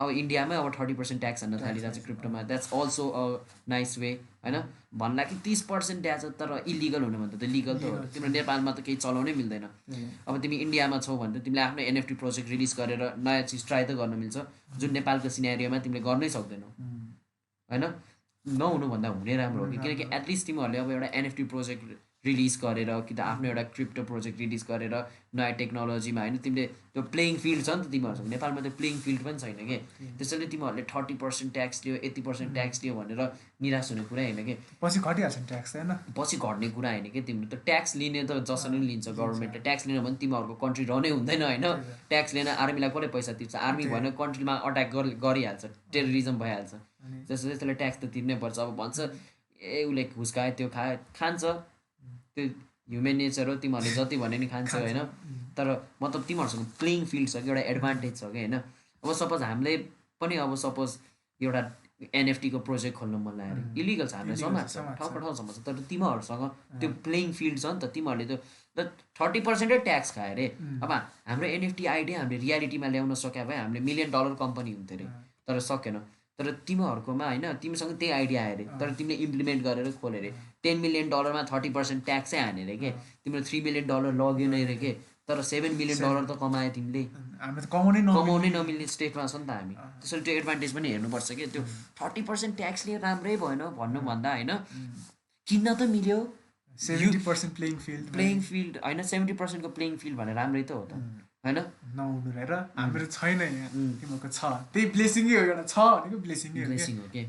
अब इन्डियामै अब 30% ट्याक्स हान्न थालिरहेको छ क्रिप्टोमा, that's also a nice way होइन। भन्ला कि 30% ट्याक्स तर इलिगल हुनु भन्दा त लिगल त हो। तिम्रो नेपालमा त केही चलाउनै मिल्दैन। अब तिमी इन्डियामा छौ भने त तिमीले आफ्नो एनएफटी प्रोजेक्ट रिलिज गरेर नयाँ चिज ट्राई त गर्न मिल्छ, जुन नेपालको सिनेरियोमा तिमीले गर्नै सक्दैनौ होइन। नहुनु भन्दा हुने राम्रो हो कि, किनकि एटलिस्ट तिमीहरूले अब एउटा एनएफटी प्रोजेक्ट रिलिज गरेर कि त आफ्नो एउटा क्रिप्टो प्रोजेक्ट रिलिज गरेर नयाँ टेक्नोलोजीमा होइन, तिमीले त्यो प्लेइङ फिल्ड छ नि त तिमीहरूसँग। नेपालमा त्यो प्लेइङ फिल्ड पनि छैन कि, त्यसैले तिमीहरूले 30% ट्याक्स लियो 80% ट्याक्स लियो भनेर निराश हुने कुरा होइन कि, पछि घटिहाल्छ ट्याक्स होइन, पछि घट्ने कुरा होइन कि। तिम्रो त ट्याक्स लिने त जसरी पनि लिन्छ गभर्मेन्टले, ट्याक्स लिन भने तिमीहरूको कन्ट्री रहनै हुँदैन होइन। ट्याक्स लिन आर्मीलाई कसले पैसा तिर्छ, आर्मी भएन कन्ट्रीमा अट्याक गरिहाल्छ, टेररिजम भइहाल्छ, त्यसैले त्यसले ट्याक्स त तिर्नै पर्छ। अब भन्छ ए उसले घुस खायो त्यो खान्छ, त्यो ह्युमेन नेचर हो, तिमीहरूले जति भने नि खान्छ होइन। तर मतलब तिमीहरूसँग प्लेइङ फिल्ड छ कि, एउटा एडभान्टेज छ कि होइन। अब सपोज हामीले पनि अब सपोज एउटा एनएफटीको प्रोजेक्ट खोल्नु मन लाग्यो अरे, इलिगल छ, हामीलाई समात्छ, ठाउँको ठाउँ समात्छ, तर तिमीहरूसँग त्यो प्लेइङ फिल्ड छ नि त, तिमीहरूले त्यो 30%ै ट्याक्स खायो अरे। अब हाम्रो एनएफटी आइडिया हामीले रियालिटीमा ल्याउन सक्यो भए हामीले $1 मिलियन कम्पनी हुन्थ्यो अरे, तर सकेन। तर तिमीहरूकोमा होइन, तिमीसँग त्यही आइडिया आयो अरे, तर तिमीले इम्प्लिमेन्ट गरेर खोल्यो अरे। $10 मिलियन 30% ट्याक्सै हाने अरे के, तिम्रो $3 मिलियन लग्यो नै अरे के, तर $7 मिलियन त कमायो तिमीले। हामी त कमाउनै नमिल्ने स्टेटमा छ नि त हामी, त्यसैले त्यो एडभान्टेज पनि हेर्नुपर्छ कि। त्यो 30% ट्याक्स लिएर राम्रै भएन भन्नुभन्दा होइन, किन्न त मिल्यो 70% प्लेइङ फिल्ड होइन, 70% को प्लेइङ फिल्ड भने राम्रै त हो त होइन। नहुनु र हाम्रो छैन यहाँ, तिमीहरूको छ, त्यही ब्लेसिङै हो, एउटा छ भनेको ब्लेसिङै हो हो के।